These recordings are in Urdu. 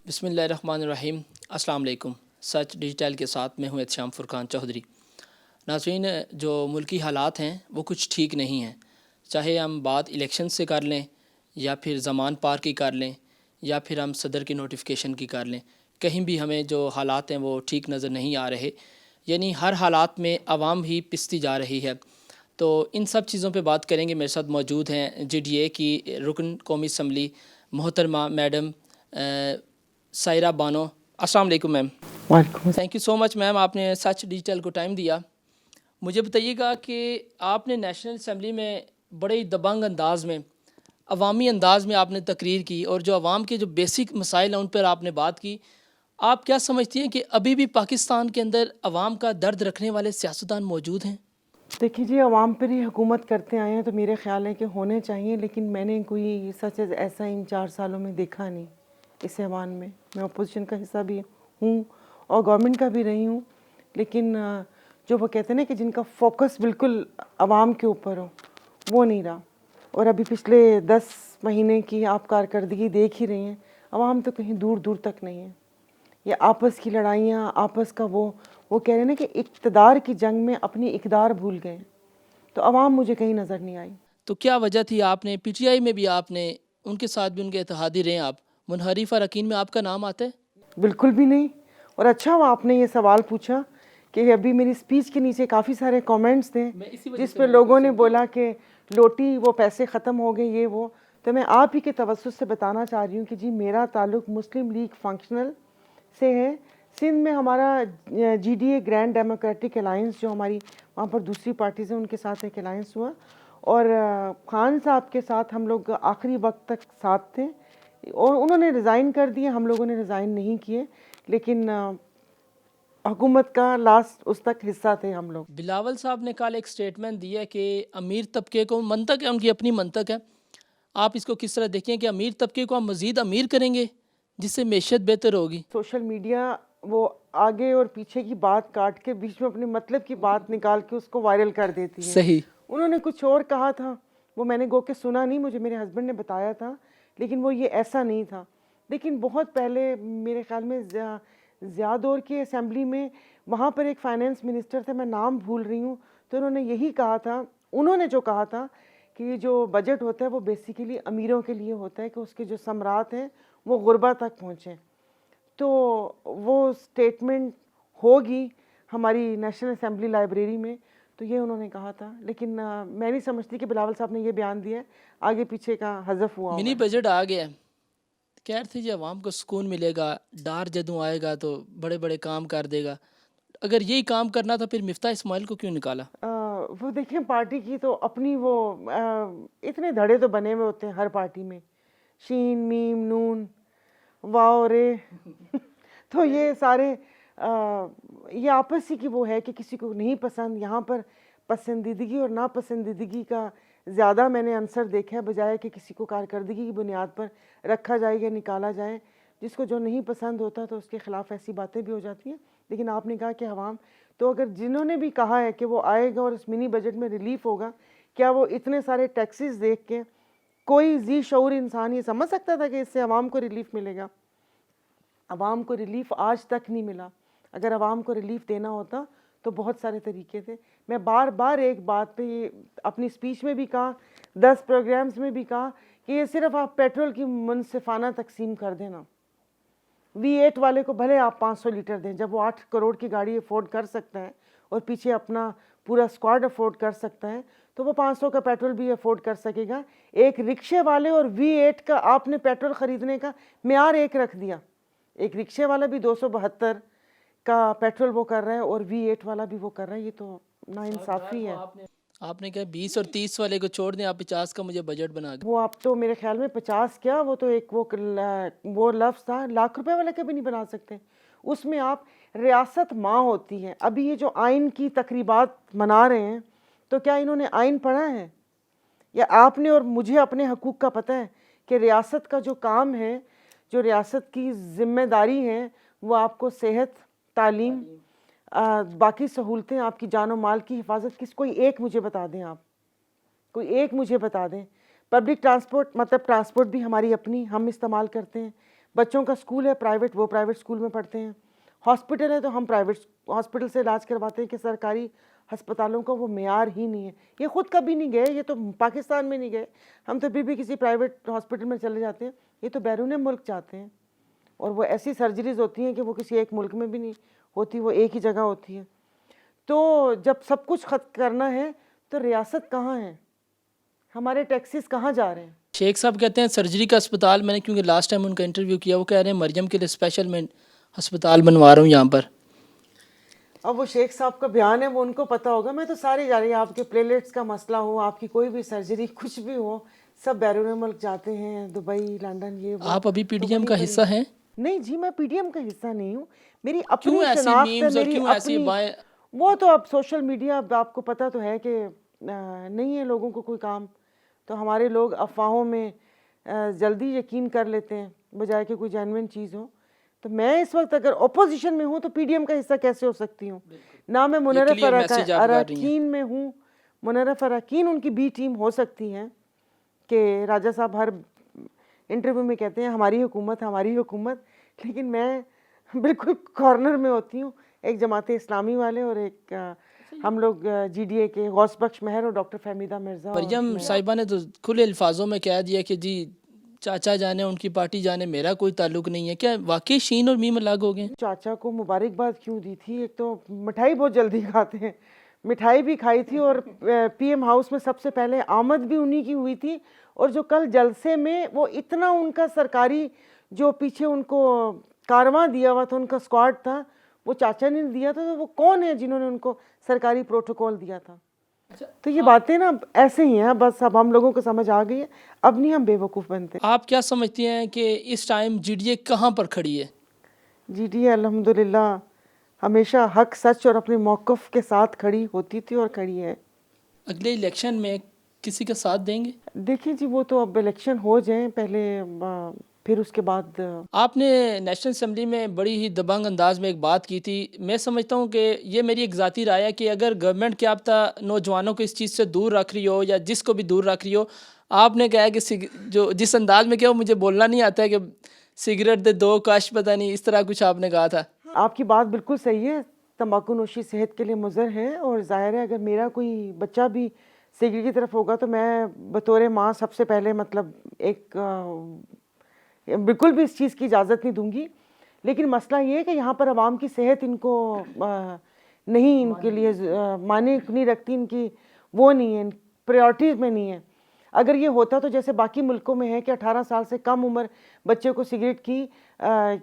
بسم اللہ الرحمن الرحیم۔ السلام علیکم۔ سچ ڈیجیٹل کے ساتھ میں ہوں احتشام فرقان چودھری۔ ناظرین، جو ملکی حالات ہیں وہ کچھ ٹھیک نہیں ہیں، چاہے ہم بات الیکشن سے کر لیں یا پھر زمان پار کی کر لیں یا پھر ہم صدر کی نوٹیفیکیشن کی کر لیں، کہیں بھی ہمیں جو حالات ہیں وہ ٹھیک نظر نہیں آ رہے، یعنی ہر حالات میں عوام ہی پستی جا رہی ہے۔ تو ان سب چیزوں پہ بات کریں گے۔ میرے ساتھ موجود ہیں جی ڈی اے کی رکن قومی اسمبلی محترمہ میڈم سائرہ بانو۔ السلام علیکم میم۔ وعلیکم تھینک یو سو مچ میم، آپ نے سچ ڈیجیٹل کو ٹائم دیا۔ مجھے بتائیے گا کہ آپ نے نیشنل اسمبلی میں بڑے دبنگ انداز میں، عوامی انداز میں آپ نے تقریر کی، اور جو عوام کے جو بیسک مسائل ہیں ان پر آپ نے بات کی۔ آپ کیا سمجھتی ہیں کہ ابھی بھی پاکستان کے اندر عوام کا درد رکھنے والے سیاستدان موجود ہیں؟ دیکھیے جی، عوام پر ہی حکومت کرتے آئے ہیں تو میرے خیال ہے کہ ہونے چاہیے، لیکن میں نے کوئی سچ ایسا ان 4 سالوں میں دیکھا نہیں اس ایوان میں۔ میں اپوزیشن کا حصہ بھی ہوں اور گورنمنٹ کا بھی رہی ہوں، لیکن جو وہ کہتے ہیں نا کہ جن کا فوکس بالکل عوام کے اوپر ہو، وہ نہیں رہا۔ اور ابھی پچھلے 10 مہینے کی آپ کارکردگی دیکھ ہی رہی ہیں، عوام تو کہیں دور دور تک نہیں ہے۔ یہ آپس کی لڑائیاں، آپس کا وہ کہہ رہے ہیں نا کہ اقتدار کی جنگ میں اپنی اقدار بھول گئے، تو عوام مجھے کہیں نظر نہیں آئی۔ تو کیا وجہ تھی؟ آپ نے پی ٹی آئی میں بھی آپ نے ان کے ساتھ بھی ان کے اتحادی رہے، آپ منحرف اراکین میں آپ کا نام آتا ہے؟ بالکل بھی نہیں۔ اور اچھا ہوا آپ نے یہ سوال پوچھا کہ ابھی میری سپیچ کے نیچے کافی سارے کامنٹس تھے جس پہ لوگوں نے بولا کہ لوٹی وہ پیسے ختم ہو گئے، یہ وہ۔ تو میں آپ ہی کے توسط سے بتانا چاہ رہی ہوں کہ جی، میرا تعلق مسلم لیگ فنکشنل سے ہے۔ سندھ میں ہمارا G D A grand democratic alliance, جو ہماری وہاں پر دوسری پارٹیز ہیں، ان کے ساتھ ایک الائنس ہوا، اور خان صاحب کے ساتھ ہم لوگ آخری وقت تک ساتھ تھے، اور انہوں نے ریزائن کر دیے، ہم لوگوں نے ریزائن نہیں کیے، لیکن حکومت کا لاسٹ اس تک حصہ تھے ہم لوگ۔ بلاول صاحب نے کل ایک سٹیٹمنٹ دی ہے کہ امیر طبقے کو، منطق ہے ان کی اپنی منطق ہے، آپ اس کو کس طرح دیکھیں کہ امیر طبقے کو ہم مزید امیر کریں گے جس سے معیشت بہتر ہوگی؟ سوشل میڈیا وہ آگے اور پیچھے کی بات کاٹ کے بیچ میں اپنے مطلب کی بات نکال کے اس کو وائرل کر دیتی ہے۔ صحیح۔ انہوں نے کچھ اور کہا تھا، وہ میں نے گو کہ سنا نہیں، مجھے میرے ہسبینڈ نے بتایا تھا، لیکن وہ یہ ایسا نہیں تھا۔ لیکن بہت پہلے میرے خیال میں ضیاء دور کی اسمبلی میں، وہاں پر ایک فائنینس منسٹر تھے، میں نام بھول رہی ہوں، تو انہوں نے یہی کہا تھا، انہوں نے جو کہا تھا کہ یہ جو بجٹ ہوتا ہے وہ بیسیکلی امیروں کے لیے ہوتا ہے، کہ اس کے جو ثمرات ہیں وہ غربا تک پہنچیں۔ تو وہ سٹیٹمنٹ ہوگی ہماری نیشنل اسمبلی لائبریری میں، تو یہ انہوں نے کہا تھا، لیکن میں نہیں سمجھتی کہ بلاول صاحب نے یہ بیان دیا ہے، آگے پیچھے کا حذف ہوا منی ہوگا۔ بجٹ آ گیا ہے، کہہ رہے تھے جی عوام کو سکون ملے گا، ڈار جدوں آئے گا تو بڑے بڑے کام کر دے گا۔ اگر یہی کام کرنا تھا پھر مفتاح اسماعیل کو کیوں نکالا؟ وہ دیکھیں، پارٹی کی تو اپنی وہ اتنے دھڑے تو بنے ہوئے ہوتے ہیں ہر پارٹی میں، شین میم نون واو رے تو یہ سارے یہ آپس ہی کی وہ ہے کہ کسی کو نہیں پسند، یہاں پر پسندیدگی اور ناپسندیدگی کا زیادہ میں نے عنصر دیکھا ہے، بجائے کہ کسی کو کارکردگی کی بنیاد پر رکھا جائے یا نکالا جائے۔ جس کو جو نہیں پسند ہوتا تو اس کے خلاف ایسی باتیں بھی ہو جاتی ہیں۔ لیکن آپ نے کہا کہ عوام، تو اگر جنہوں نے بھی کہا ہے کہ وہ آئے گا اور اس منی بجٹ میں ریلیف ہوگا، کیا وہ اتنے سارے ٹیکسز دیکھ کے کوئی ذی شعور انسان یہ سمجھ سکتا تھا کہ اس سے عوام کو ریلیف ملے گا؟ عوام کو ریلیف آج تک نہیں ملا۔ اگر عوام کو ریلیف دینا ہوتا تو بہت سارے طریقے تھے۔ میں بار بار ایک بات پہ یہ اپنی سپیچ میں بھی کہا، 10 پروگرامز میں بھی کہا کہ یہ صرف آپ پیٹرول کی منصفانہ تقسیم کر دینا۔ V8 والے کو بھلے آپ 500 لیٹر دیں، جب وہ 8 کروڑ کی گاڑی افورڈ کر سکتا ہے اور پیچھے اپنا پورا اسکواڈ افورڈ کر سکتا ہے، تو وہ 500 کا پیٹرول بھی افورڈ کر سکے گا۔ ایک رکشے والے اور V8 کا آپ نے پیٹرول خریدنے کا معیار ایک رکھ دیا۔ ایک رکشے والا بھی 272 کا پیٹرول وہ کر رہا ہے اور V8 والا بھی وہ کر رہا ہے، یہ تو ناانصافی ہے۔ آپ نے کہا 20 اور 30 والے کو چھوڑ دیں، آپ 50 کا مجھے بجٹ بنا دیں۔ وہ آپ تو میرے خیال میں 50 کیا، وہ تو ایک وہ لفظ تھا، ₹1,00,000 والا کبھی نہیں بنا سکتے۔ اس میں آپ ریاست ماں ہوتی ہے۔ ابھی یہ جو آئین کی تقریبات منا رہے ہیں، تو کیا انہوں نے آئین پڑھا ہے؟ یا آپ نے اور مجھے اپنے حقوق کا پتہ ہے کہ ریاست کا جو کام ہے، جو ریاست کی ذمہ داری ہے، وہ آپ کو صحت، تعلیم، باقی سہولتیں، آپ کی جان و مال کی حفاظت، کوئی ایک مجھے بتا دیں، آپ کوئی ایک مجھے بتا دیں۔ پبلک ٹرانسپورٹ، مطلب ٹرانسپورٹ بھی ہماری اپنی، ہم استعمال کرتے ہیں، بچوں کا اسکول ہے پرائیویٹ، وہ پرائیویٹ اسکول میں پڑھتے ہیں. ہاسپٹل ہے تو ہم پرائیویٹ ہاسپٹل سے علاج کرواتے ہیں کہ سرکاری ہسپتالوں کا وہ معیار ہی نہیں ہے. یہ خود کبھی نہیں گئے، یہ تو پاکستان میں نہیں گئے، ہم تو پھر بھی کسی پرائیویٹ ہاسپٹل میں چلے جاتے ہیں. یہ تو بیرون ملک جاتے ہیں اور وہ ایسی سرجریز ہوتی ہیں کہ وہ کسی ایک ملک میں بھی نہیں ہوتی، وہ ایک ہی جگہ ہوتی ہے. تو جب سب کچھ خط کرنا ہے تو ریاست کہاں ہے، ہمارے ٹیکسز کہاں جا رہے ہیں؟ شیخ صاحب کہتے ہیں سرجری کا اسپتال، میں نے کیونکہ لاسٹ ٹائم ان کا انٹرویو کیا، وہ کہہ رہے ہیں مریم کے لیے اسپیشل میں ہسپتال بنوا رہا ہوں یہاں پر. اب وہ شیخ صاحب کا بیان ہے، وہ ان کو پتہ ہوگا. میں تو سارے جا رہی ہوں، آپ کے پلیٹس کا مسئلہ ہو، آپ کی کوئی بھی سرجری کچھ بھی ہو، سب بیرون ملک جاتے ہیں، دبئی، لندن، یہ وہ. آپ ابھی پی تو ڈی ایم وہیں کا پر حصہ ہیں؟ نہیں جی، میں پی ڈی ایم کا حصہ نہیں ہوں. میری کیوں اپنی ایسی شناخت ہے، میمز اور میری کیوں ایسی اپنی. بائیں؟ وہ تو اب سوشل میڈیا، اب آپ کو پتہ تو ہے کہ نہیں ہے لوگوں کو کوئی کام، تو ہمارے لوگ افواہوں میں جلدی یقین کر لیتے ہیں بجائے کہ کوئی جینوئن چیز ہو. تو میں اس وقت اگر اپوزیشن میں ہوں تو پی ڈی ایم کا حصہ کیسے ہو سکتی ہوں؟ نہ میں منرف clear message آپ کر رہی ہیں. اراکین میں ہوں. منرف اراکین ان کی بی ٹیم ہو سکتی ہے کہ راجہ صاحب ہر انٹرویو میں کہتے ہیں ہماری حکومت، ہماری حکومت، لیکن میں بالکل کارنر میں ہوتی ہوں. ایک جماعت اسلامی والے اور ایک ہم لوگ جی ڈی اے کے غوث بخش مہر اور ڈاکٹر فہمیدہ مرزا. مریم صاحبہ نے تو کھلے الفاظوں میں کہہ دیا کہ جی چاچا جانے ان کی پارٹی جانے میرا کوئی تعلق نہیں ہے. کیا واقعی شین اور میم الگ ہو گئے؟ چاچا کو مبارکباد کیوں دی تھی؟ ایک تو مٹھائی بہت جلدی کھاتے ہیں، مٹھائی بھی کھائی تھی اور پی ایم ہاؤس میں سب سے پہلے آمد بھی انہی کی ہوئی تھی. اور جو کل جلسے میں وہ اتنا ان کا سرکاری جو پیچھے ان کو کارواں دیا ہوا تھا، ان کا اسکواڈ تھا، وہ چاچا نے دیا تھا. تو وہ کون ہے جنہوں نے ان کو سرکاری پروٹوکول دیا تھا؟ تو یہ باتیں نا ایسے ہی ہیں، بس اب ہم لوگوں کو سمجھ آ گئی ہے، اب نہیں ہم بے وقوف بنتے. آپ کیا سمجھتی ہیں کہ اس ٹائم جی ڈی اے کہاں پر کھڑی ہے؟ جی ڈی الحمدللہ ہمیشہ حق، سچ اور اپنے موقف کے ساتھ کھڑی ہوتی تھی اور کھڑی ہے. اگلے الیکشن میں کسی کا ساتھ دیں گے؟ دیکھیں جی، وہ تو اب الیکشن ہو جائیں پہلے، پھر اس کے بعد. آپ نے نیشنل اسمبلی میں بڑی ہی دبنگ انداز میں ایک بات کی تھی. میں سمجھتا ہوں کہ یہ میری ایک ذاتی رائے ہے کہ اگر گورنمنٹ کیا پتہ نوجوانوں کو اس چیز سے دور رکھ رہی ہو یا جس کو بھی دور رکھ رہی ہو، آپ نے کہا ہے کہ جو جس انداز میں کیا وہ مجھے بولنا نہیں آتا ہے کہ سگریٹ دے دو کاش، پتہ نہیں اس طرح کچھ آپ نے کہا تھا. آپ کی بات بالکل صحیح ہے، تمباکو نوشی صحت کے لیے مضر ہے. اور ظاہر ہے اگر میرا کوئی بچہ بھی سگریٹ کی طرف ہوگا تو میں بطور ماں سب سے پہلے مطلب ایک بالکل بھی اس چیز کی اجازت نہیں دوں گی. لیکن مسئلہ یہ ہے کہ یہاں پر عوام کی صحت ان کو نہیں، ان کے لیے معنی نہیں رکھتی، ان کی وہ نہیں ہے، پریورٹیز میں نہیں ہے. اگر یہ ہوتا تو جیسے باقی ملکوں میں ہے کہ 18 سال سے کم عمر بچے کو سگریٹ کی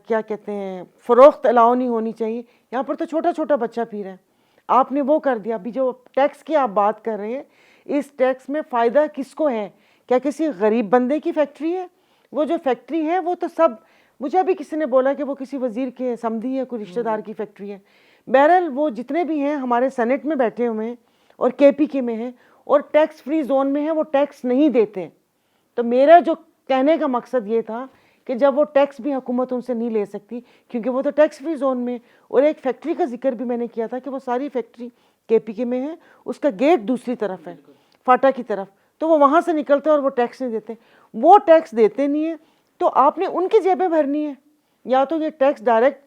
کیا کہتے ہیں فروخت الاؤ نہیں ہونی چاہیے، یہاں پر تو چھوٹا چھوٹا بچہ پی رہا ہے. آپ نے وہ کر دیا. ابھی جو ٹیکس کی آپ بات کر رہے ہیں، اس ٹیکس میں فائدہ کس کو ہے؟ کیا کسی غریب بندے کی فیکٹری ہے؟ وہ جو فیکٹری ہے وہ تو سب، مجھے ابھی کسی نے بولا کہ وہ کسی وزیر کے سمدھی یا کوئی رشتہ دار کی فیکٹری ہے. بہرحال وہ جتنے بھی ہیں ہمارے سینٹ میں بیٹھے ہوئے ہیں اور کے پی کے میں ہیں اور ٹیکس فری زون میں ہیں، وہ ٹیکس نہیں دیتے. تو میرا جو کہنے کا مقصد یہ تھا کہ جب وہ ٹیکس بھی حکومت ان سے نہیں لے سکتی کیونکہ وہ تو ٹیکس فری زون میں. اور ایک فیکٹری کا ذکر بھی میں نے کیا تھا کہ وہ ساری فیکٹری کے پی کے میں ہے، اس کا گیٹ دوسری طرف ہے فاٹا کی طرف، تو وہ وہاں سے نکلتے ہیں اور وہ ٹیکس نہیں دیتے. وہ ٹیکس دیتے نہیں ہیں تو آپ نے ان کی جیبیں بھرنی ہے. یا تو یہ ٹیکس ڈائریکٹ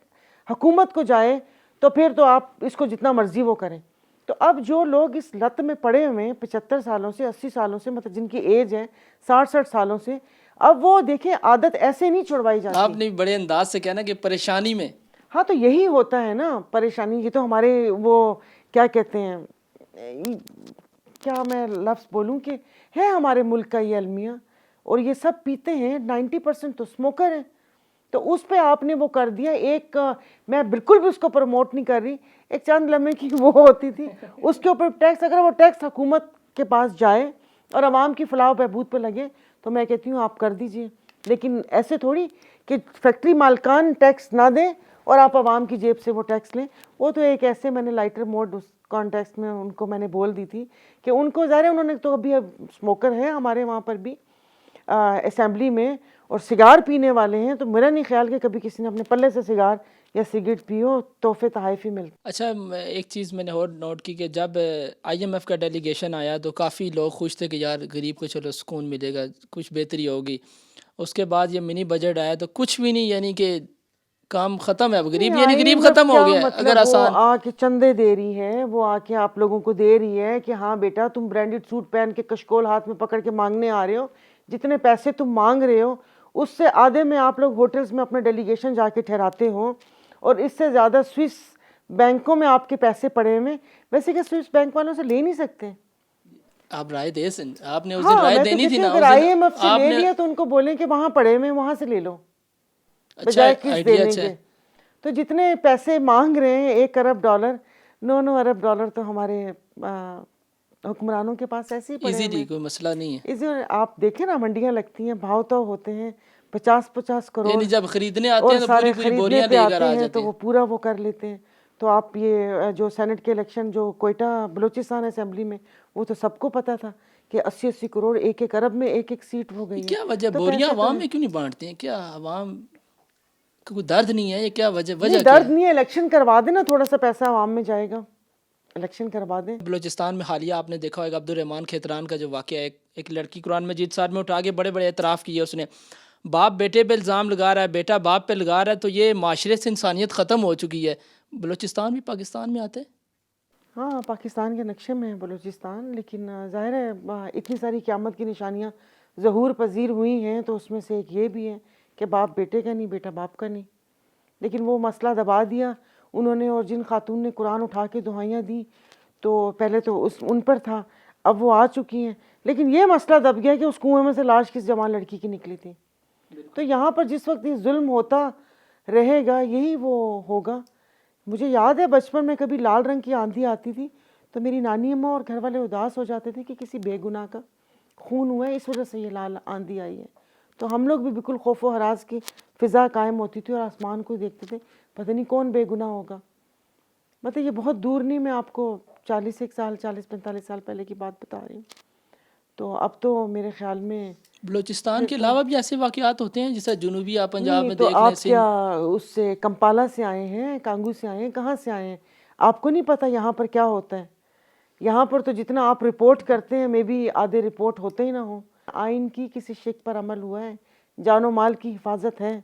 حکومت کو جائے تو پھر تو آپ اس کو جتنا مرضی وہ کریں. تو اب جو لوگ اس لت میں پڑے ہوئے ہیں 75 سالوں سے 80 سالوں سے، مطلب جن کی ایج ہے 60 سالوں سے، اب وہ دیکھیں عادت ایسے نہیں چھڑوائی جاتی. آپ نے بڑے انداز سے کہنا کہ پریشانی میں. ہاں تو یہی ہوتا ہے نا پریشانی. یہ تو ہمارے وہ کیا کہتے ہیں، کیا میں لفظ بولوں کہ ہے ہمارے ملک کا یہ المیہ، اور یہ سب پیتے ہیں. 90% تو اسموکر ہیں. تو اس پہ آپ نے وہ کر دیا. ایک میں بالکل بھی اس کو پروموٹ نہیں کر رہی، ایک چند لمحے کی وہ ہوتی تھی اس کے اوپر ٹیکس. اگر وہ ٹیکس حکومت کے پاس جائے اور عوام کی فلاح و بہبود پہ لگے تو میں کہتی ہوں آپ کر دیجئے. لیکن ایسے تھوڑی کہ فیکٹری مالکان ٹیکس نہ دیں اور آپ عوام کی جیب سے وہ ٹیکس لیں. وہ تو ایک ایسے میں نے لائٹر موڈ اس کانٹیکسٹ میں ان کو میں نے بول دی تھی کہ ان کو ظاہر ہے انہوں نے تو ابھی اسموکر ہے ہمارے وہاں پر بھی اسمبلی میں اور سگار پینے والے ہیں، تو میرا نہیں خیال کہ کبھی کسی نے اپنے پلے سے سگار یا سگریٹ پیو تحفے تحائف ہی ملتے. اچھا، ایک چیز میں نے اور نوٹ کی کہ جب آئی ایم ایف کا ڈیلیگیشن آیا تو کافی لوگ خوش تھے کہ یار غریب کو چلو سکون ملے گا، کچھ بہتری ہوگی. اس کے بعد یہ منی بجٹ آیا تو کچھ بھی نہیں، یعنی کہ کام ختم ہے، اب غریب یعنی غریب ختم ہو گیا اگر آسان. وہ آ کے چندے دے رہی ہے، وہ آ کے آپ لوگوں کو دے رہی ہے کہ ہاں بیٹا تم برانڈیڈ سوٹ پہن کے کشکول ہاتھ میں پکڑ کے مانگنے آ رہے ہو، جتنے پیسے تم مانگ رہے ہو اس سے آدھے میں آپ لوگ ہوٹلز میں اپنے ڈیلیگیشن جا کے ٹھہراتے ہو، اور اس سے زیادہ سوئس بینکوں میں آپ کے پیسے پڑے ہوئے. ویسے کہ سوئس بینک والوں سے لے نہیں سکتے. آپ رائے دے آپ نے اس دن ہاں رائے میں تو دینی تھی کہتی نا، ہوں اگر اس آئی دن ایم ایف سے آپ لے نے. لیا تو ان کو بولیں کہ وہاں پڑے ہوئے وہاں سے لے لو اچھا بجائے کس آئیڈیا دینے اچھا کے. ہے. تو جتنے پیسے مانگ رہے ہیں 1 ارب ڈالر، 9 ارب ڈالر تو ہمارے حکمرانوں کے پاس ایسے ہی پڑے ایزیلی ہوئے. کوئی مسئلہ نہیں ہے. اس آپ دیکھیں نا منڈیاں لگتی ہیں، بھاؤ تو ہوتے ہیں 50-50 کروڑ، یعنی جب خریدنے آتے اور ہیں تو سارے پوری پوری خریدنے بوریاں پہ لے کر آتے آ ہیں جاتے تو ہیں. وہ پورا وہ کر لیتے ہیں. تو آپ یہ جو سینٹ کے الیکشن جو کوئٹہ بلوچستان اسمبلی میں، وہ تو سب کو پتا تھا کہ 80-80 کروڑ 1-1 ارب میں 1-1 سیٹ ہو گئی ہے. کیا وجہ تو بوریاں پیسے تو عوام ہے. میں کیوں نہیں بانٹتے ہیں؟ کیا عوام کو کوئی درد نہیں ہے؟ یہ کیا وجہ نہیں کیا درد ہے؟ نہیں ہے، الیکشن کروا دینا، تھوڑا سا پیسہ عوام میں جائے گا، الیکشن کروا دیں. بلوچستان میں حالیہ آپ نے دیکھا ہوگا عبدالرحمان کھیتران کا جو واقعہ ہے، ایک لڑکی قرآن مجید ساتھ میں اٹھا کے بڑے بڑے اعتراف کیے اس نے. باپ بیٹے پہ الزام لگا رہا ہے، بیٹا باپ پہ لگا رہا ہے، تو یہ معاشرے سے انسانیت ختم ہو چکی ہے. بلوچستان بھی پاکستان میں آتے ہیں. ہاں پاکستان کے نقشے میں ہے بلوچستان، لیکن ظاہر ہے اتنی ساری قیامت کی نشانیاں ظہور پذیر ہوئی ہیں تو اس میں سے ایک یہ بھی ہے کہ باپ بیٹے کا نہیں، بیٹا باپ کا نہیں. لیکن وہ مسئلہ دبا دیا انہوں نے، اور جن خاتون نے قرآن اٹھا کے دعائیاں دی تو پہلے تو ان پر تھا، اب وہ آ چکی ہیں. لیکن یہ مسئلہ دب گیا کہ اس کنویں میں سے لاش کس جوان لڑکی کی نکلی تھی. تو یہاں پر جس وقت یہ ظلم ہوتا رہے گا یہی وہ ہوگا. مجھے یاد ہے بچپن میں کبھی لال رنگ کی آندھی آتی تھی تو میری نانی اماں اور گھر والے اداس ہو جاتے تھے کہ کسی بے گناہ کا خون ہوا ہے، اس وجہ سے یہ لال آندھی آئی ہے. تو ہم لوگ بھی بالکل خوف و ہراس کی فضا قائم ہوتی تھی اور آسمان کو دیکھتے تھے، پتہ نہیں کون بے گناہ ہوگا. مطلب یہ بہت دور نہیں، میں آپ کو 40-45 سال پہلے کی بات بتا رہی ہوں. تو اب تو میرے خیال میں بلوچستان کے علاوہ بھی ایسے واقعات ہوتے ہیں جیسے جنوبی آپ پنجاب نہیں. میں تو دیکھ لیں، آپ کیا اس سے کمپالا سے آئے ہیں، کانگو سے آئے ہیں، کہاں سے آئے ہیں؟ آپ کو نہیں پتہ یہاں پر کیا ہوتا ہے؟ یہاں پر تو جتنا آپ رپورٹ کرتے ہیں میں بھی آدھے رپورٹ ہوتے ہی نہ ہوں. آئین کی کسی شک پر عمل ہوا ہے، جان و مال کی حفاظت ہے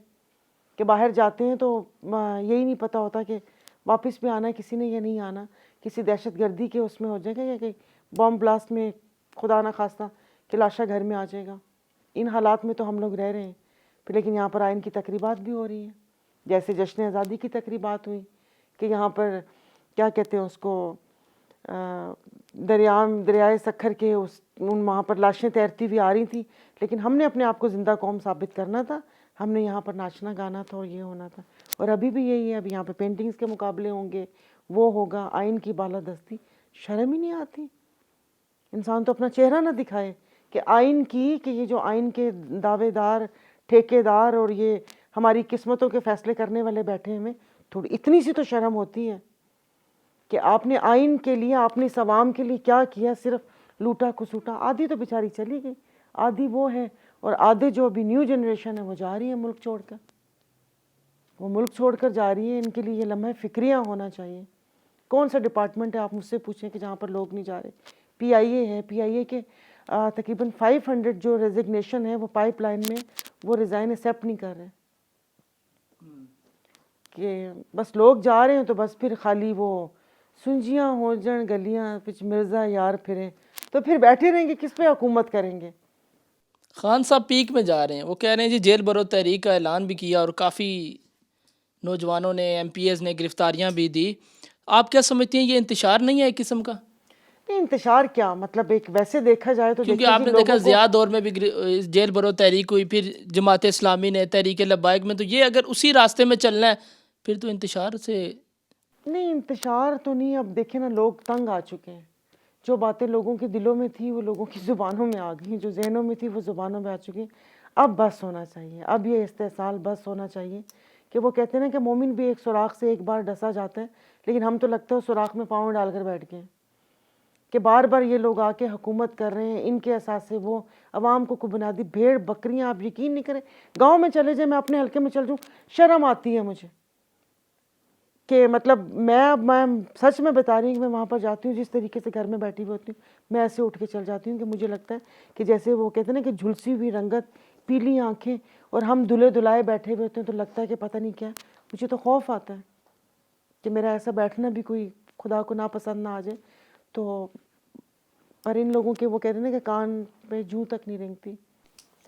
کہ باہر جاتے ہیں تو یہی نہیں پتہ ہوتا کہ واپس بھی آنا کسی نے یا نہیں آنا، کسی دہشت گردی کے اس میں ہو جائے گا یا کہ بم بلاسٹ میں خدا نہ خواستہ کہ لاشا گھر میں آ جائے گا. ان حالات میں تو ہم لوگ رہ رہے ہیں. پھر لیکن یہاں پر آئین کی تقریبات بھی ہو رہی ہیں، جیسے جشن آزادی کی تقریبات ہوئی کہ یہاں پر کیا کہتے ہیں اس کو، دریائے سکھر کے وہاں پر لاشیں تیرتی ہوئی آ رہی تھیں، لیکن ہم نے اپنے آپ کو زندہ قوم ثابت کرنا تھا. ہم نے یہاں پر ناچنا گانا تھا اور یہ ہونا تھا. اور ابھی بھی یہی ہے. اب یہاں پہ پینٹنگز کے مقابلے ہوں گے، وہ ہوگا، آئین کی بالادستی. شرم ہی نہیں آتی انسان تو اپنا چہرہ نہ دکھائے کہ آئین کی، کہ یہ جو آئین کے دعوے دار ٹھیکیدار اور یہ ہماری قسمتوں کے فیصلے کرنے والے بیٹھے ہیں، تھوڑی اتنی سی تو شرم ہوتی ہے کہ آپ نے آئین کے لیے، آپ نے عوام کے لیے کیا کیا؟ صرف لوٹا کھسوٹا. آدھی تو بیچاری چلی گئی، آدھی وہ ہے، اور آدھے جو ابھی نیو جنریشن ہے وہ جا رہی ہے ملک چھوڑ کر، وہ ملک چھوڑ کر جا رہی ہے. ان کے لیے یہ لمحہ فکریہ ہونا چاہیے. کون سا ڈپارٹمنٹ ہے آپ مجھ سے پوچھیں کہ جہاں پر لوگ نہیں جا رہے؟ پی آئی اے ہے. پی آئی اے کے تقریباً 500 جو ریزگنیشن ہے وہ پائپ لائن میں وہ ریزائن ایکسیپٹ نہیں کر رہے کہ بس لوگ جا رہے ہیں تو بس پھر خالی وہ سنجیاں ہو جن گلیاں پچ مرزا یار پھریں، تو پھر بیٹھے رہیں گے کس پہ حکومت کریں گے؟ خان صاحب پیک میں جا رہے ہیں، وہ کہہ رہے ہیں جی جیل برو تحریک کا اعلان بھی کیا اور کافی نوجوانوں نے، ایم پی ایز نے گرفتاریاں بھی دی. آپ کیا سمجھتی ہیں یہ انتشار نہیں ہے ایک قسم کا؟ نہیں انتشار کیا مطلب، ایک ویسے دیکھا جائے تو کیونکہ دیکھیں آپ جی نے دیکھا لوگوں کو، ضیاء دور میں بھی جیل برو تحریک ہوئی، پھر جماعت اسلامی نے تحریک لبیک میں، تو یہ اگر اسی راستے میں چلنا ہے پھر تو انتشار سے. نہیں انتشار تو نہیں. اب دیکھیں نا لوگ تنگ آ چکے ہیں. جو باتیں لوگوں کے دلوں میں تھی وہ لوگوں کی زبانوں میں آ گئی، جو ذہنوں میں تھی وہ زبانوں میں آ چکی. اب بس ہونا چاہیے، اب یہ استحصال بس ہونا چاہیے کہ وہ کہتے ہیں نا کہ مومن بھی ایک سوراخ سے ایک بار ڈسا جاتا ہے، لیکن ہم تو لگتا ہے سوراخ میں پاؤں ڈال کر بیٹھ گئے کہ بار بار یہ لوگ آ کے حکومت کر رہے ہیں. ان کے اساس سے وہ عوام کو بنیادی بھیڑ بکریاں، آپ یقین نہیں کریں گاؤں میں چلے جائیں، میں اپنے حلقے میں چل جاؤں شرم آتی ہے مجھے کہ مطلب میں سچ میں بتا رہی ہوں کہ میں وہاں پر جاتی ہوں، جس طریقے سے گھر میں بیٹھی ہوئی ہوتی ہوں میں ایسے اٹھ کے چل جاتی ہوں کہ مجھے لگتا ہے کہ جیسے وہ کہتے ہیں نا کہ جھلسی ہوئی رنگت پیلی آنکھیں اور ہم دلے دلائے بیٹھے ہوئے ہوتے ہیں تو لگتا ہے کہ پتہ نہیں کیا. مجھے تو خوف آتا ہے کہ میرا ایسا بیٹھنا بھی کوئی خدا کو ناپسند نہ آ جائے. تو پر ان لوگوں کے وہ کہتے ہیں نا کہ کان پہ جوں تک نہیں رینگتی.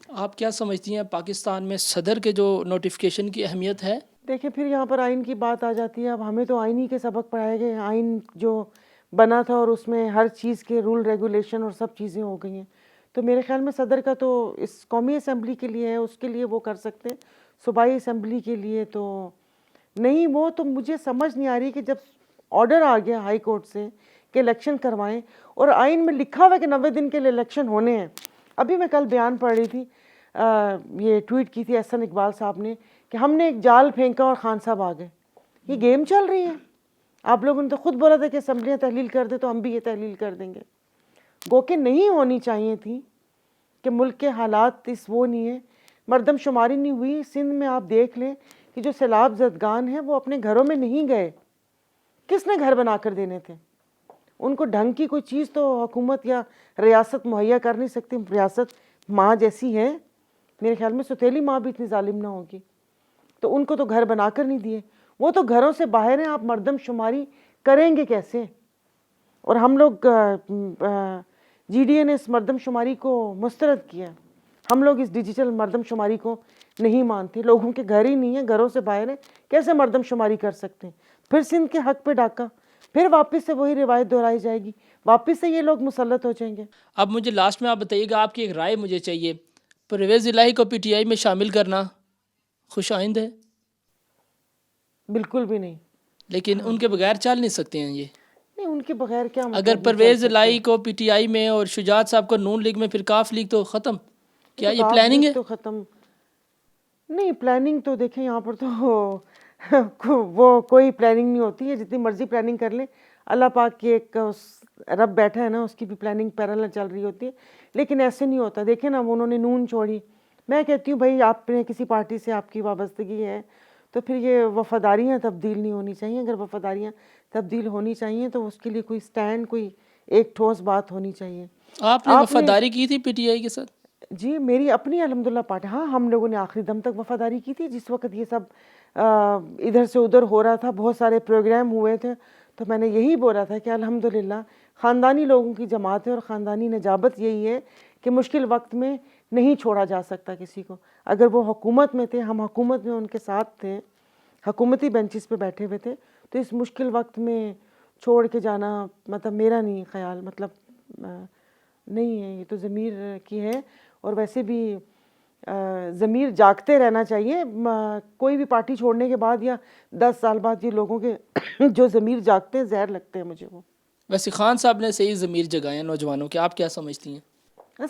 آپ کیا سمجھتی ہیں پاکستان میں صدر کے جو نوٹیفیکیشن کی اہمیت ہے؟ دیکھیں پھر یہاں پر آئین کی بات آ جاتی ہے. اب ہمیں تو آئین ہی کے سبق پڑھائے گئے. آئین جو بنا تھا اور اس میں ہر چیز کے رول ریگولیشن اور سب چیزیں ہو گئی ہیں. تو میرے خیال میں صدر کا تو اس قومی اسمبلی کے لیے ہے, اس کے لیے وہ کر سکتے ہیں. صوبائی اسمبلی کے لیے تو نہیں. وہ تو مجھے سمجھ نہیں آ رہی کہ جب آرڈر آ گیا ہائی کورٹ سے کہ الیکشن کروائیں اور آئین میں لکھا ہوا ہے کہ 90 دن کے لیے الیکشن ہونے ہیں. ابھی میں کل بیان پڑھ رہی تھی, یہ ٹویٹ کی تھی احسن اقبال صاحب نے کہ ہم نے ایک جال پھینکا اور خان صاحب آ گئے. یہ گیم چل رہی ہے. آپ لوگوں نے تو خود بولا تھا کہ اسمبلیاں تحلیل کر دیں تو ہم بھی یہ تحلیل کر دیں گے. گو کہ نہیں ہونی چاہیے تھی کہ ملک کے حالات اس وہ نہیں ہیں. مردم شماری نہیں ہوئی. سندھ میں آپ دیکھ لیں کہ جو سیلاب زدگان ہیں وہ اپنے گھروں میں نہیں گئے. کس نے گھر بنا کر دینے تھے ان کو؟ ڈھنگ کی کوئی چیز تو حکومت یا ریاست مہیا کر نہیں سکتی. ریاست ماں جیسی ہے, میرے خیال میں ستیلی ماں بھی اتنی ظالم نہ ہوگی. تو ان کو تو گھر بنا کر نہیں دیے. وہ تو گھروں سے باہر ہیں. آپ مردم شماری کریں گے کیسے؟ اور ہم لوگ جی ڈی اے نے اس مردم شماری کو مسترد کیا. ہم لوگ اس ڈیجیٹل مردم شماری کو نہیں مانتے. لوگوں کے گھر ہی نہیں ہیں, گھروں سے باہر ہیں, کیسے مردم شماری کر سکتے ہیں؟ پھر سندھ کے حق پہ ڈاکہ, پھر واپس سے وہی روایت دہرائی جائے گی, واپس سے یہ لوگ مسلط ہو جائیں گے. اب مجھے لاسٹ میں آپ بتائیے گا, آپ کی ایک رائے مجھے چاہیے, پرویز الہی کو پی ٹی آئی میں شامل کرنا خوش آئند ہے؟ بالکل بھی نہیں. لیکن ان کے بغیر چل نہیں سکتے ہیں یہ. نہیں, ان کے بغیر کیا مطلب اگر نہیں چل پرویز سکتے. الہی کو پی ٹی آئی میں اور شجاعت صاحب کو نون لیگ میں, پھر کاف لیگ تو ختم. کیا تو یہ کاف پلاننگ لیگ ہے؟ تو ختم نہیں. پلاننگ تو دیکھیں یہاں پر تو وہ کوئی پلاننگ نہیں ہوتی ہے. جتنی مرضی پلاننگ کر لیں, اللہ پاک کی ایک رب بیٹھا ہے نا, اس کی بھی پلاننگ پیرالل چل رہی ہوتی ہے. لیکن ایسے نہیں ہوتا. دیکھیں نا, انہوں نے نون چھوڑی. میں کہتی ہوں بھائی آپ نے کسی پارٹی سے آپ کی وابستگی ہے تو پھر یہ وفاداریاں تبدیل نہیں ہونی چاہیے. اگر وفاداریاں تبدیل ہونی چاہیے تو اس کے لیے کوئی سٹینڈ, کوئی ایک ٹھوس بات ہونی چاہیے. آپ نے وفاداری کی تھی پی ٹی آئی کے ساتھ؟ جی میری اپنی الحمدللہ پارٹی, ہاں ہم لوگوں نے آخری دم تک وفاداری کی تھی. جس وقت یہ سب ادھر سے ادھر ہو رہا تھا, بہت سارے پروگرام ہوئے تھے, تو میں نے یہی بولا تھا کہ الحمدللہ خاندانی لوگوں کی جماعت ہے اور خاندانی نجابت یہی ہے کہ مشکل وقت میں نہیں چھوڑا جا سکتا کسی کو. اگر وہ حکومت میں تھے, ہم حکومت میں ان کے ساتھ تھے, حکومتی بینچز پہ بیٹھے ہوئے تھے, تو اس مشکل وقت میں چھوڑ کے جانا مطلب میرا نہیں خیال, مطلب نہیں ہے. یہ تو ضمیر کی ہے, اور ویسے بھی ضمیر جاگتے رہنا چاہیے. کوئی بھی پارٹی چھوڑنے کے بعد یا 10 سال بعد یہ لوگوں کے جو ضمیر جاگتے ہیں, زہر لگتے ہیں مجھے وہ. ویسے خان صاحب نے صحیح ضمیر جگائے ہیں نوجوانوں کے, آپ کیا سمجھتی ہیں؟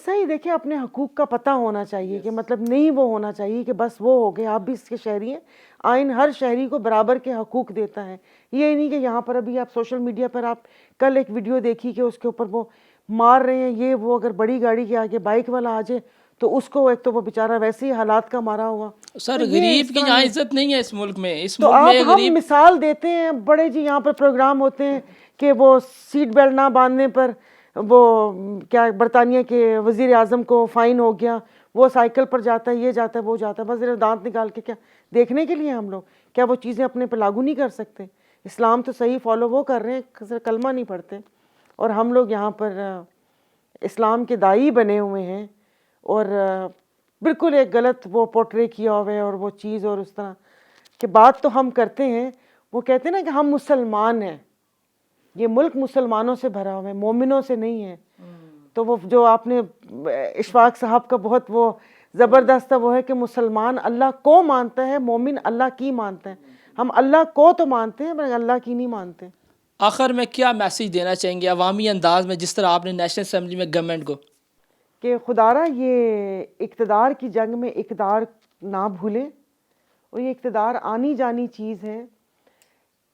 صحیح. دیکھیں اپنے حقوق کا پتہ ہونا چاہیے کہ مطلب نہیں وہ ہونا چاہیے کہ بس وہ ہو گئے, آپ بھی اس کے شہری ہیں. آئین ہر شہری کو برابر کے حقوق دیتا ہے. یہ نہیں کہ یہاں پر ابھی آپ سوشل میڈیا پر آپ کل ایک ویڈیو دیکھی کہ اس کے اوپر وہ مار رہے ہیں یہ وہ, اگر بڑی گاڑی کے آگے بائک والا آ جائے تو اس کو, ایک تو وہ بیچارہ ویسے ہی حالات کا مارا ہوا. سر غریب کی یہاں عزت نہیں ہے اس ملک میں. اس تو ملک آپ میں ہم غریب, مثال دیتے ہیں بڑے جی, یہاں پر پروگرام ہوتے ہیں کہ وہ سیٹ بیلٹ نہ باندھنے پر وہ کیا برطانیہ کے وزیر اعظم کو فائن ہو گیا, وہ سائیکل پر جاتا ہے, یہ جاتا ہے وہ جاتا ہے, بس ذرا دانت نکال کے کیا دیکھنے کے لیے ہم لوگ کیا وہ چیزیں اپنے پہ لاگو نہیں کر سکتے؟ اسلام تو صحیح فالو وہ کر رہے ہیں, کلمہ نہیں پڑھتے, اور ہم لوگ یہاں پر اسلام کے داعی بنے ہوئے ہیں اور بالکل ایک غلط وہ پورٹرے کیا ہوا ہے. اور وہ چیز اور اس طرح کہ بات تو ہم کرتے ہیں, وہ کہتے ہیں نا کہ ہم مسلمان ہیں, یہ ملک مسلمانوں سے بھرا ہوا ہے, مومنوں سے نہیں ہے. تو وہ جو آپ نے اشفاق صاحب کا بہت وہ زبردست تھا, وہ ہے کہ مسلمان اللہ کو مانتا ہے, مومن اللہ کی مانتا ہے. ہم اللہ کو تو مانتے ہیں مگر اللہ کی نہیں مانتے. آخر میں کیا میسیج دینا چاہیں گے عوامی انداز میں, جس طرح آپ نے نیشنل اسمبلی میں گورنمنٹ کو؟ کہ خدارہ یہ اقتدار کی جنگ میں اقتدار نہ بھولیں, اور یہ اقتدار آنی جانی چیز ہے.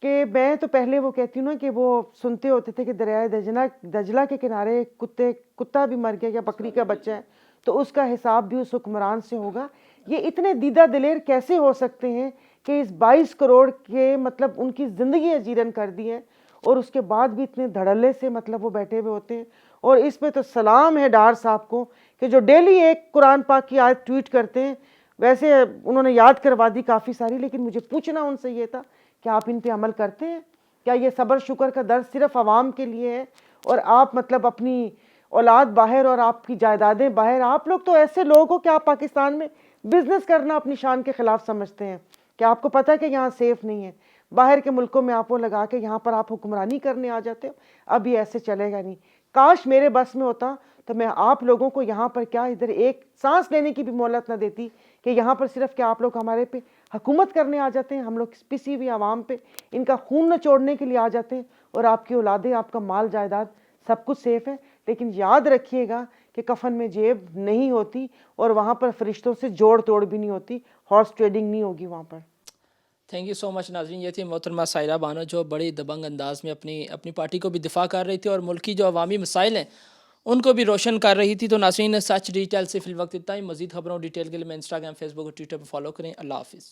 کہ میں تو پہلے وہ کہتی ہوں نا کہ وہ سنتے ہوتے تھے کہ دریائے دجلہ کے کنارے کتا بھی مر گیا یا بکری کا بچہ ہے تو اس کا حساب بھی اس حکمران سے ہوگا. یہ اتنے دیدہ دلیر کیسے ہو سکتے ہیں کہ اس 22 کروڑ کے مطلب ان کی زندگی اجیرن کر دی ہے, اور اس کے بعد بھی اتنے دھڑلے سے مطلب وہ بیٹھے ہوئے ہوتے ہیں. اور اس میں تو سلام ہے ڈار صاحب کو کہ جو ڈیلی ایک قرآن پاک کی آیت ٹویٹ کرتے ہیں، ویسے انہوں نے یاد کروا دی کافی ساری، لیکن مجھے پوچھنا ان سے یہ تھا کہ آپ ان پہ عمل کرتے ہیں؟ کیا یہ صبر شکر کا درس صرف عوام کے لیے ہے اور آپ مطلب اپنی اولاد باہر اور آپ کی جائیدادیں باہر؟ آپ لوگ تو ایسے لوگ ہو کہ آپ پاکستان میں بزنس کرنا اپنی شان کے خلاف سمجھتے ہیں، کہ آپ کو پتہ ہے کہ یہاں سیف نہیں ہے، باہر کے ملکوں میں آپ وہ لگا کے یہاں پر آپ حکمرانی کرنے آ جاتے ہو۔ اب یہ ایسے چلے گا نہیں۔ کاش میرے بس میں ہوتا تو میں آپ لوگوں کو یہاں پر کیا ادھر ایک سانس لینے کی بھی مہلت نہ دیتی، کہ یہاں پر صرف کیا آپ لوگ ہمارے پہ حکومت کرنے آ جاتے ہیں، ہم لوگ پسی ہوئی عوام پہ ان کا خون نچوڑنے کے لیے آ جاتے ہیں، اور آپ کی اولادیں، آپ کا مال جائیداد سب کچھ سیف ہے۔ لیکن یاد رکھیے گا کہ کفن میں جیب نہیں ہوتی، اور وہاں پر فرشتوں سے جوڑ توڑ بھی نہیں ہوتی، ہارس ٹریڈنگ نہیں ہوگی وہاں پر۔ تھینک یو سو مچ ناظرین، یہ تھی محترمہ سائرہ بانو جو بڑی دبنگ انداز میں اپنی پارٹی کو بھی دفاع کر رہی تھی اور ملکی جو عوامی مسائل ہیں ان کو بھی روشن کر رہی تھی۔ تو ناظرین، سچ ڈیجیٹل سے فی الوقت اتنا ہی۔ مزید خبروں ڈیٹیل کے لیے میں انسٹاگرام، فیس بک اور ٹویٹر پہ فالو کریں۔ اللہ حافظ۔